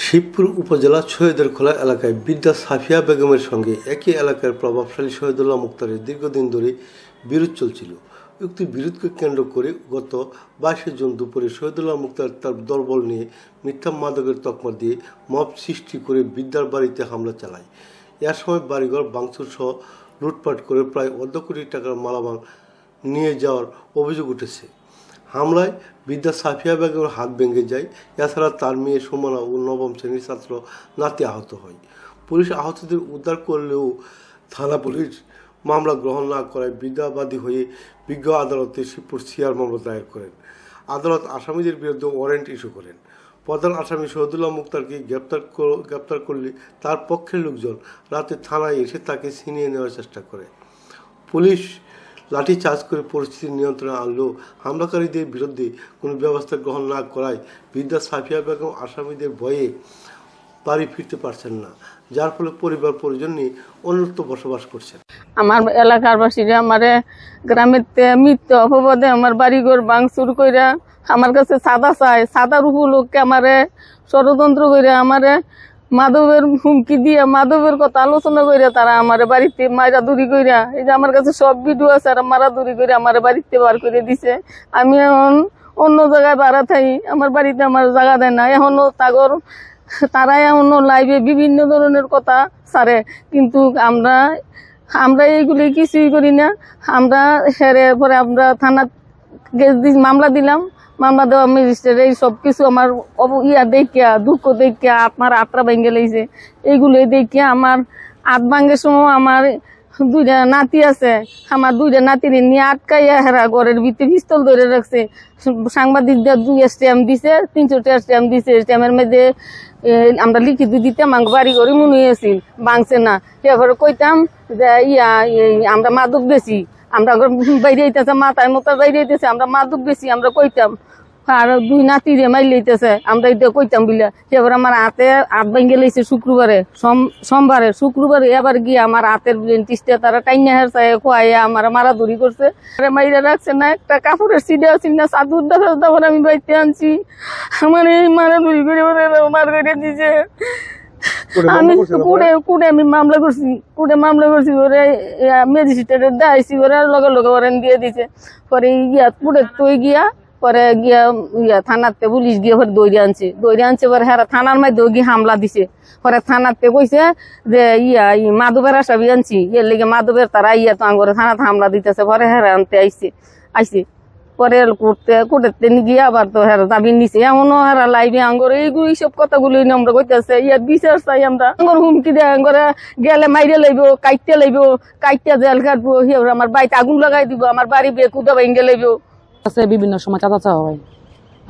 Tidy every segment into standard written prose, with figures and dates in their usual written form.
শিবপুর উপজেলা শহীদেরখোলা এলাকায় বিদ্যা সাফিয়া বেগমের সঙ্গে একই এলাকার প্রভাবশালী শহীদুল্লাহ মুক্তারের দীর্ঘদিন ধরে বিরোধ চলছিল। উক্ত বিরোধকে কেন্দ্র করে গত 22 জুন দুপুরে শহীদুল্লাহ মুক্তার তার দলবল নিয়ে মিথ্যা মাদকের তকমা দিয়ে মব সৃষ্টি করে বিদ্যার বাড়িতে হামলা চালায়। এর সময় বাড়িঘর ভাঙচুর সহ লুটপাট করে প্রায় অর্ধ কোটি টাকার মালামাল নিয়ে যাওয়ার অভিযোগ উঠেছে। হামলায় বিদ্যা সাফিয়া বেগমের হাত ভেঙে যায়। এছাড়া তার মেয়ে সুমনা ও নবম শ্রেণীর ছাত্র নাতি আহত হয়। পুলিশ আহতদের উদ্ধার করলেও থানা পুলিশ মামলা গ্রহণ না করায় বিদ্যাবাদী হয়ে বিজ্ঞ আদালতে শিবপুর সিআর মামলা দায়ের করেন। আদালত আসামিদের বিরুদ্ধে ওয়ারেন্ট ইস্যু করেন। প্রধান আসামি শহীদুল্লাহ মুক্তারকে গ্রেপ্তার করলে তার পক্ষের লোকজন রাতে থানায় এসে তাকে ছিনিয়ে নেওয়ার চেষ্টা করে। পুলিশ লাঠিচার্জ করে পরিস্থিতি নিয়ন্ত্রণে আনলেও হামলাকারীদের বিরুদ্ধে কোনো ব্যবস্থা গ্রহণ না করায় বিদ্যা সাফিয়া বেগম আসামিদের ভয়ে বাড়ি ফিরতে পারছেন না, যার ফলে পরিবার পরিজন নিয়ে অন্যত্র বসবাস করছেন। আমার এলাকার বাসীরা আমারে গ্রামের মিথ্যা অপবাদে আমার বাড়িঘর ভাঙচুর কইরা আমার কাছে সাদা চায়, সাদার উপলক্ষে আমারে ষড়যন্ত্র কইরা আমারে মাদবের হুমকি দিয়ে মাদবের কথা আলোচনা কইরা তারা আমার বাড়িতে মারা দূরি কইরা, এই যে আমার কাছে সব ভিডিও আছে, আর মারা দূরি করে আমার বাড়িতে বার করে দিছে। আমি এখন অন্য জায়গায় ভাড়া থাই, আমার বাড়িতে আমার জায়গা দেয় না। এখনো তারা এখনো লাইভে বিভিন্ন ধরনের কথা ছাড়ে, কিন্তু আমরা এইগুলি কিছুই করি না। আমরা হেরে পরে আমরা থানা মামলা দিলাম। মামলা দেওয়া ম্যাজিস্ট্রেট এই সব কিছু আমার দেখিয়া দুঃখ দেখিয়া আপনার আত্রা ভেঙে লেগেছে। এইগুলো দেখিয়া আমার আট ভাঙ্গের সময় আমার দুইটা নাতি আছে, আমার দুইটা নাতির নিয়ে আটকাইয়া হেরা ঘরের ভিতরে পিস্তল ধরে রাখছে। সাংবাদিকদের 2 স্ট্যাম্প দিছে, 300 স্ট্যাম্প দিছে। স্ট্যাম্পের মধ্যে আমরা লিখিত দিতাম আমার বাড়ি ঘরে মনে হয়েছিল ভাঙছে না। এরপরে কইতাম যে আমরা মাদক বেশি, আমরা বাইরে হইতেছে মাথায় মতো বাইরে হইতেছে, আমরা মাদক বেশি আমরা কইতাম। আর 2 নাতিরে মাইলে হইতেছে আমরা এটা কইতাম বলে। এবার আমার হাত ভেঙে লেগেছে শুক্রবারে এবার গিয়ে আমার হাতের ডেন্টিস্টে তারা টাইনা হেরসায় খোয়াইয়া আমার মারাধরি করছে। মাইরা রাখছে না, একটা কাপড়ের সিডে আছিল না, চাদর দাফার আমি বাইতে আনছি, আমার এই মারাধরি করে মার করে দিছে। আমি কুড়ে আমি মামলা করছি ওরে ম্যাজিস্ট্রেটের দেখাইছি, ওরা লগে লগে ওরেন দিয়ে দিছে। পরে কুড়ে তুই গিয়া পরে গিয়া থানাতে পুলিশ গিয়ে দৌড়ে আনছে পরে হ্যাঁ থানার মধ্যে গিয়ে হামলা দিছে। পরে থানাতে কইছে যে মাদবের আসামি আনছি, এর লেগে মাদবের তারা তো আঙ্গরে থানাতে হামলা দিতেছে। পরে হ্যাঁ আনতে আইসে পরে কোর্টেতে গিয়ে আবার তো হ্যাঁ দাবি নিছে। এমনও হ্যাঁ লাইভে আঙ্গরে এইসব কথাগুলো আমরা কইতেছে। বিচার চাই আমরা, আঙ্গর হুমকি দেয় আঙ্গরে গেলে মাইরে লাইব, কাইটে জেল কাটবো, আমার বাড়িতে আগুন লাগাই দিব, আমার বাড়ি বেকুদা ভেঙে লাইব। বিভিন্ন সময় চাঁদা চাওয়া হয়,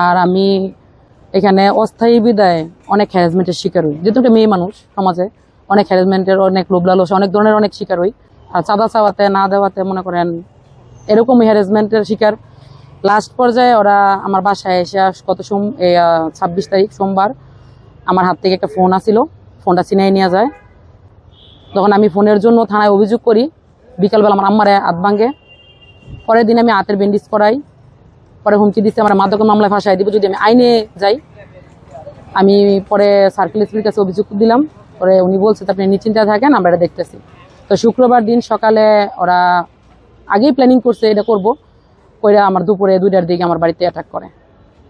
আর আমি এখানে অস্থায়ী বিদায় অনেক হ্যারাসমেন্টের শিকার হই। যেহেতু একটা মেয়ে মানুষ, সমাজে অনেক হ্যারাসমেন্টের, অনেক লোভ লালসা, অনেক ধরনের অনেক শিকার হই। আর চাঁদা চাওয়াতে না দেওয়াতে মনে করেন এরকমই হ্যারাসমেন্টের শিকার। লাস্ট পর্যায়ে ওরা আমার বাসায় এসে গত 26 তারিখ সোমবার আমার হাত থেকে একটা ফোন আসিল, ফোনটা ছিনাই নিয়ে যায়। তখন আমি ফোনের জন্য থানায় অভিযোগ করি। বিকালবেলা আমার আম্মারে হাত ভাঙে। পরের দিন আমি হাতের ব্যান্ডেজ করাই। পরে হুমকি দিচ্ছে আমার মাদকের মামলায় ফাঁসাই দিব যদি আমি আইনে যাই। আমি পরে সার্কেল এসপির কাছে অভিযোগ দিলাম। পরে উনি বলছে আপনি নিশ্চিন্তায় থাকেন, আমরা এটা দেখতেছি। তো শুক্রবার দিন সকালে ওরা আগেই প্ল্যানিং করছে এটা করবো, কইরা আমার দুপুরে 2টার দিকে আমার বাড়িতে অ্যাটাক করে।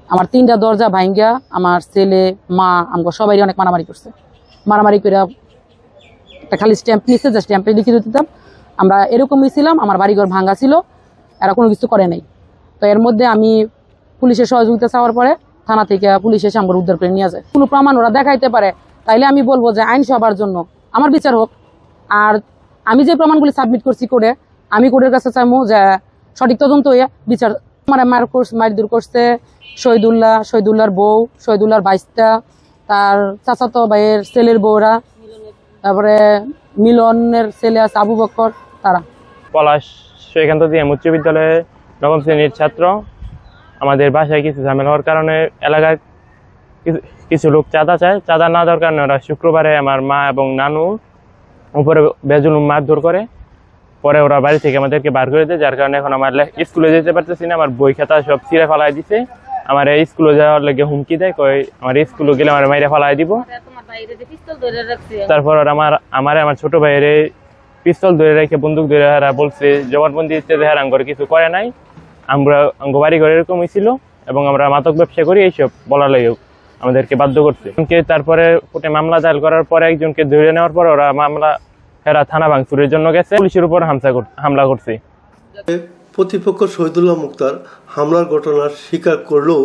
আমার 3টা দরজা ভাঙ্গা আমার ছেলে মা আমাকে সবাই অনেক মারামারি করছে। মারামারি করে একটা খালি স্ট্যাম্প নিচ্ছে, যে স্ট্যাম্পে লিখিত দিতাম আমরা এরকমই ছিলাম। আমার বাড়িঘর ভাঙ্গা ছিল, এরা কোনো কিছু করে নাই। তো এর মধ্যে আমি পুলিশের সহযোগিতা চাওয়ার পরে থানা থেকে পুলিশ এসে আমার উদ্ধার করে নিয়ে যায়। কোনো প্রমাণ ওরা দেখাইতে পারে তাইলে আমি বলবো যে আইন সবার জন্য আমার বিচার হোক। আর আমি যে প্রমাণগুলি সাবমিট করছি কোর্টে, আমি কোর্টের কাছে চাইবো যে সঠিক তদন্ত হয়ে বিচার। আমার মারধর করছে শহীদুল্লাহর বউ, শহীদুল্লাহর বাইস্তা, তার চাচাতো ভাইয়ের ছেলের বউরা, তারপরে মিলনের ছেলে আছে আবু বকর, তারা। পলাশ সেখান থেকে উচ্চ বিদ্যালয়ে 9ম শ্রেণীর ছাত্র। আমাদের বাসায় কিছু ঝামেলা হওয়ার কারণে এলাকায় কিছু লোক চাঁদা চায়। চাঁদা না দেওয়ার কারণে ওরা শুক্রবারে আমার মা এবং নানু উপরে বেজুলুম মারধর করে। পরে ওরা বাড়ি থেকে আমাদেরকে বার করে দেয়, যার কারণে এখন আমার স্কুলে যেতে পারতেছি না। আমার বই খাতা সব ছিঁড়ে ফেলাই দিছে। আমার স্কুলে যাওয়ার লাগে হুমকি দেয়, কয় আমার স্কুলে গেলে আমার মাইরে ফেলাই দিব। তারপর আমার ছোট ভাইয়ের পিস্তল ধরে রেখে বন্দুক ধরে হারা বলছে জবানবন্দি দিতে হারাঙ্গর কিছু করে নাই, আমরা বাড়ি ঘরে এরকমই ছিল এবং আমরা মাদক ব্যবসা করি, এইসব বলার লাগে আমাদেরকে বাধ্য করছে। তারপরে কোর্টে মামলা দায়ের করার পরে একজনকে ধরে নেওয়ার পর ওরা এরা থানা ভাঙচুরের জন্য গেছে, পুলিশের উপর হামলা করছে। প্রতিপক্ষ শহীদুল্লাহ মুক্তার হামলার ঘটনার স্বীকার করলেও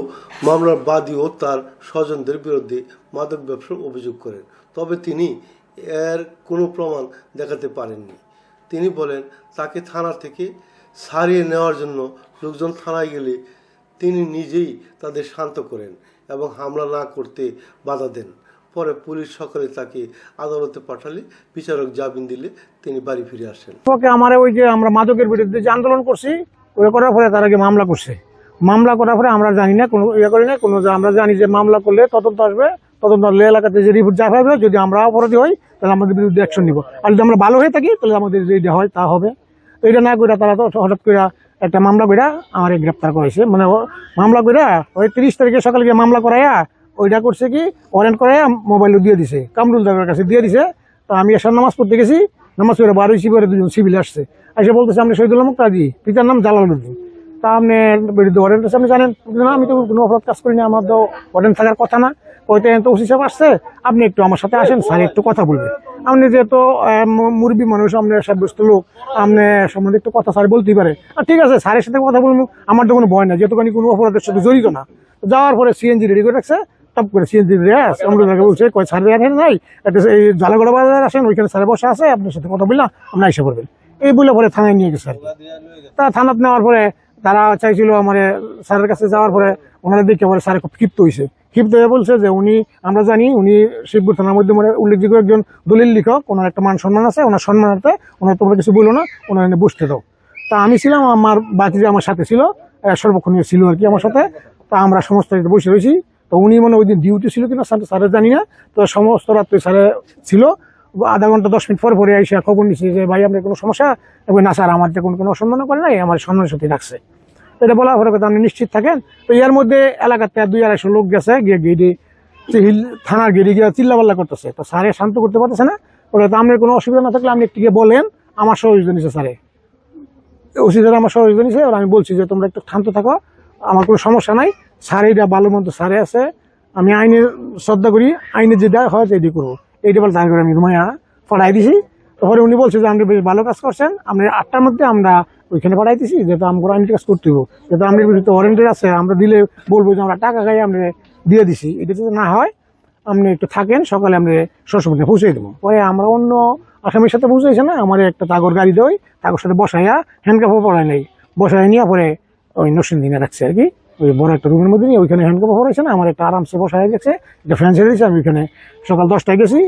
মামলার বাদী ও তার স্বজনদের বিরুদ্ধে মাদক ব্যবসার অভিযোগ করেন, তবে তিনি এর কোনো প্রমাণ দেখাতে পারেননি। তিনি বলেন তাকে থানা থেকে ছাড়িয়ে নেওয়ার জন্য লোকজন থানায় গেলে তিনি নিজেই তাদের শান্ত করেন এবং হামলা না করতে বাধা দেন। পরে পুলিশ সকালে তাকে আদালতে পাঠালে বিচারক জামিন দিলে তিনি বাড়ি ফিরে আসেন। আমার ওই যে আমরা মাদকের বিরুদ্ধে যে আন্দোলন করছি ওই করার পরে তার আগে মামলা করছে, মামলা করার পরে আমরা জানি না কোনো করি না কোনো, আমরা জানি যে মামলা করলে তদন্ত আসবে, তদন্ত আসলে এলাকাতে যে রিপোর্ট যা হবে যদি আমরা অপরাধী হই তাহলে আমাদের বিরুদ্ধে অ্যাকশন নিব, আর যদি আমরা ভালো হয়ে থাকি তাহলে আমাদের যেটা হয় তা হবে। এইটা না করে তারা তো হঠাৎ করে একটা মামলা করে আমার গ্রেপ্তার করেছে, মানে মামলা করে ওই 30 তারিখে সকালে গিয়ে মামলা করাইয়া ওইটা করছে কি ওয়ারেন্ট করাইয়া মোবাইলও দিয়ে দিছে, কামরুলদারের কাছে দিয়ে দিছে। তো আমি এসব নামাজ পড়তে গেছি, নামাজ পড়ে বারোই শিবিরে দুজন সিভিল আসছে, এসে বলতেছে আপনি শহীদুল্লাহ মুক্তাজি, পিতার নাম জালালউদ্দিন, তা আপনি বিরুদ্ধে ওয়ারেন্ট আছে আপনি জানেন? না আমি তো কোনো অপরাধ কাজ করি না, আমার তো ওয়ারেন্ট থাকার কথা না। ওইটা তো ওসি সাহেব আসছে, আপনি একটু আমার সাথে আসেন, স্যার একটু কথা বলবেন। আপনি যেহেতু মুরব্বী মানুষ, আপনি সাব্যস্ত লোক, আপনি সম্বন্ধে একটু কথা স্যার বলতেই পারে। আর ঠিক আছে স্যারের সাথে কথা বলবো, আমার তো কোনো ভয় না, যেহেতু কোনো অপরাধের সাথে জড়িত না। যাওয়ার পরে সিএনজি রেডি করে রাখছে, টপ করে সিএনজি বলছে কয় স্যার নাই এই জালাগড়া বাজার আসেন, ওইখানে স্যারে বসা আছে, আপনার সাথে কথা বললাম আপনি এসে পড়বেন, এই বলে পরে থানায় নিয়ে গেছে। তা থানাতে নেওয়ার পরে তারা চাইছিল আমার স্যারের কাছে যাওয়ার পরে ওনারা দেখে পরে স্যার খুব ক্ষিপ্ত হয়েছে, ক্ষিপ্ত হয়ে বলছে যে উনি আমরা জানি উনি শিবপুর থানার মধ্যে মানে উল্লেখযোগ্য একজন দলিল লিখক, ওনার একটা মান সম্মান আছে, ওনার সম্মানার্থে ওনার তোমরা কিছু বলো না, ওনার এনে বসতে দাও। তা আমি ছিলাম, আমার বাকি যে আমার সাথে ছিল সর্বক্ষণীয় ছিল আর কি আমার সাথে, তা আমরা সমস্ত বসে রয়েছি। তো উনি মানে ওই দিন ডিউটি ছিল কিনা স্যারের জানি না, তো সমস্ত রাত্রে স্যারে ছিল। আধা ঘন্টা 10 মিনিট পরে এসে খবর নিচ্ছে যে ভাই আপনার কোনো সমস্যা, এবং না স্যার আমার যে কোনো অসম্মান করে নাই, আমার সম্মানের সাথে রাখছে। এটা বলা পরে কথা আপনি নিশ্চিত থাকেন। তো এর মধ্যে এলাকাতে 200-250 লোক গেছে, গিয়ে গেটে থানার গেটে গিয়ে চিল্লাপাল্লা করতেছে। তো স্যারে শান্ত করতে পারতেছে না, বলে তো আপনার কোনো অসুবিধা না থাকলে আপনি একটু গিয়ে বলেন, আমার সহযোগিতা নিচ্ছে স্যারে, ওসি স্যার আমার সহযোগিতা নিচ্ছে। আমি বলছি যে তোমরা একটু শান্ত থাকো, আমার কোনো সমস্যা নাই, স্যার এইটা ভালো মন্দ স্যারে আছে, আমি আইনের শ্রদ্ধা করি, আইনের যেটা হয় সেটি করবো, এইটা বলে তার করে আমি রুমাইয়া পড়াই দিছি। তারপরে উনি বলছে যে আপনি বেশ ভালো কাজ করছেন, আপনি 8টার মধ্যে আমরা ওইখানে পড়াই দিছি, যেহেতু আমরা আইনের কাজ করতে হবো, যেহেতু আপনার বিরুদ্ধে ওয়ারেন্টেড আছে, আমরা দিলে বলবো যে আমরা টাকা খাই আমরা দিয়ে দিছি, এটা যদি না হয় আপনি একটু থাকেন, সকালে আমরা শ্বশুরবাড়িতে পৌঁছে দেবো। পরে আমরা অন্য আসামির সাথে পৌঁছাইছে না, আমার একটা তাগর গাড়ি দেয়, তাগর সাথে বসাইয়া হ্যান্ডকাপও পড়াই নাই, বসাই নিয়ে পরে ওই নরসিংদীনে রাখছে আর কি, ওই বড় একটা রুমের মধ্যে নিয়ে ওইখানে হ্যান্ডকাপ পড়াইছে না, আমার একটা আরামসে বসাই গেছে, একটা ফ্যান ছেড়ে দিয়েছে। আমি ওইখানে সকাল 10টায় গেছি,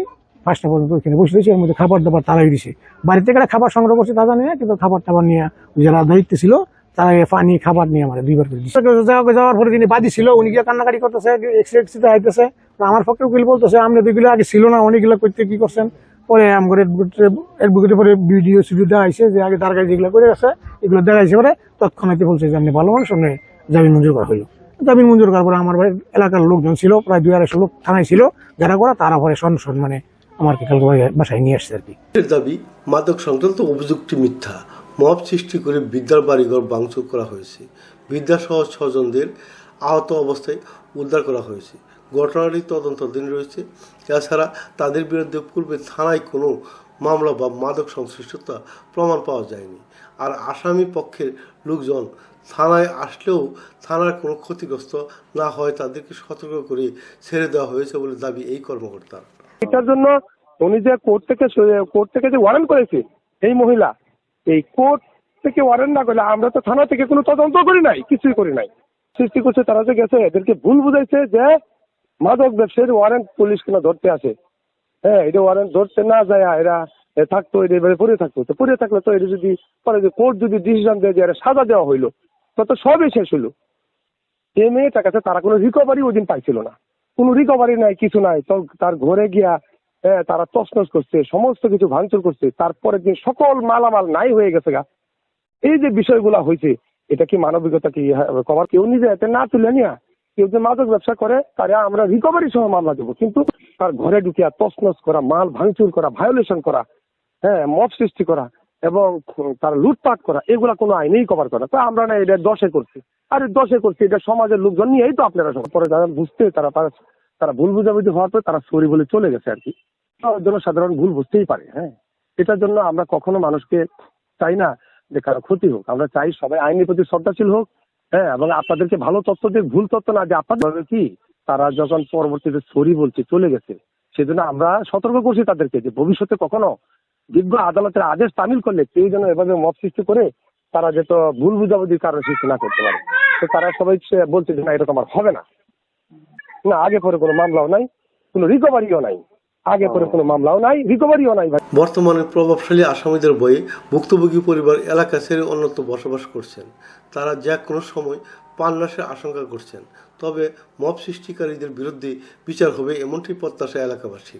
5টা পর্যন্ত ওইখানে বসে দিয়েছি, এর মধ্যে খাবার দাবার তারাই দিছি। বাড়িতে গেলে খাবার সংগ্রহ করছি তা জানি না, কিন্তু খাবার টাবার নিয়ে যারা দায়িত্ব ছিল তারা পানি খাবার নিয়ে আমার 2বার করে দিচ্ছে। যাওয়ার পরে তিনি বাদী ছিল, উনি গিয়ে কান্নাকাটি করতেছে, এক্সিতে আইতেছে। আমার পক্ষে উকিল বলতেছে আপনি দুইগুলো আগে ছিল না, অনেকগুলো করতে কি করছেন। পরে আমার অ্যাডভোকেটের পরে ভিডিও সিডিও দেওয়া হয়েছে যে আগে তার কাছে যেগুলো করে গেছে এগুলো দেখাইছে, পরে তৎক্ষণাৎ বলছে যে আপনি ভালো মানুষ, আপনি জামিন মঞ্জুর করা হইলো। জামিন মঞ্জুর করার পরে আমার এলাকার লোকজন ছিল, প্রায় 200-250 লোক থানায় ছিল, যারা করা তারা পরে মানে আমাকে কালকে বাসায় নিয়ে আসছে আর কি। দাবি মাদক সংক্রান্ত অভিযোগটি মিথ্যা, মব সৃষ্টি করে বিদ্যার বাড়িঘর ভাঙচুর করা হয়েছে, বিদ্যাসহ স্বজনদের আহত অবস্থায় উদ্ধার করা হয়েছে। ঘটনাটি তদন্তাধীন রয়েছে। এছাড়া তাদের বিরুদ্ধে পূর্বে থানায় কোনো মামলা বা মাদক সংশ্লিষ্টতা প্রমাণ পাওয়া যায়নি। আর আসামি পক্ষের লোকজন থানায় আসলেও থানার কোনো ক্ষতিগ্রস্ত না হয় তাদেরকে সতর্ক করে ছেড়ে দেওয়া হয়েছে বলে দাবি এই কর্মকর্তার। এটার জন্য উনি যে কোর্ট থেকে যে ওয়ারেন্ট করেছে এই মহিলা, এই কোর্ট থেকে ওয়ারেন্ট না করলে আমরা তো থানা থেকে কোনো তদন্ত করি নাই, কিছুই করি নাই। সৃষ্টি করছে তারা যে গেছে, এদেরকে ভুল বুঝাইছে যে মাদক ব্যবসায়ীর ওয়ারেন্ট পুলিশ কিনা ধরতে আসে। হ্যাঁ, এটা ওয়ারেন্ট ধরতে না যায় এরা থাকতো, এটা এবারে পড়ে থাকতো। তো পড়ে থাকলে তো এটা যদি পরে যে কোর্ট যদি ডিসিশন দেয় যে এরা সাজা দেওয়া হইলো, তত সবই শেষ হইলো। এই মেয়েটার কাছে তারা কোনো রিকভারি ওই দিন পাইছিল না, কোনো রিকভারি নাই, কিছু নাই। তো তার ঘরে গিয়া তারা তছনছ করছে, সমস্ত কিছু ভাঙচুর করছে, তারপরে যে সকল মালামাল নাই হয়ে গেছে গা। এই যে বিষয়গুলা হয়েছে, এটা কি মানবিকতা কি কভার কেউ নিজে হাতে না তুলে নিয়া কেউ যে মাদক ব্যবসা করে তারা আমরা রিকভারি সহ মামলা দেবো, কিন্তু তার ঘরে ঢুকিয়া তছনছ করা, মাল ভাঙচুর করা, ভায়োলেশন করা, হ্যাঁ, মব সৃষ্টি করা এবং তার লুটপাট করা, এগুলা কোনো আইনেই কভার করে। তো আমরা না এটা 10-এ করছি, আরে 10-এ করছি, এটা সমাজের লোকজন নিয়েই তো আপনারা সব পরে যারা বুঝতে তারা ভুল বুঝাবুঝি হওয়ার পরে তারা সরি বলে চলে গেছে আর কি। জনসাধারণ ভুল বুঝতেই পারে। হ্যাঁ, এটার জন্য আমরা কখনো মানুষকে চাই না যে কারো ক্ষতি হোক, আমরা চাই সবাই আইনের প্রতি শ্রদ্ধাশীল হোক। হ্যাঁ, এবং আপনাদেরকে ভালো তথ্য দিয়ে ভুল তথ্য না যে আপনাদের কি তারা যখন পরবর্তীতে সরি বলছে চলে গেছে, সেজন্য আমরা সতর্ক করছি তাদেরকে যে ভবিষ্যতে কখনো বিজ্ঞ আদালতের আদেশ তামিল করলে কেউ যেন এভাবে মত সৃষ্টি করে তারা যেন ভুল বুঝাবুঝির কারণে সৃষ্টি না করতে পারে। তো তারা সবাই বলছে যে না, এরকম আর হবে না। না, আগে পরে কোনো মামলাও নাই, কোনো রিকভারিও নাই, আগে পরে কোনো মামলাও নাই, রিকভারিও নাই। বর্তমানে প্রভাবশালী আসামিদের বয়ে ভুক্তভোগী পরিবার এলাকা ছেড়ে অন্যত্র বসবাস করছেন। তারা যে কোনো সময় প্রাণনাশের আশঙ্কা করছেন। তবে মব সৃষ্টিকারীদের বিরুদ্ধে বিচার হবে এমনটি প্রত্যাশা এলাকাবাসী।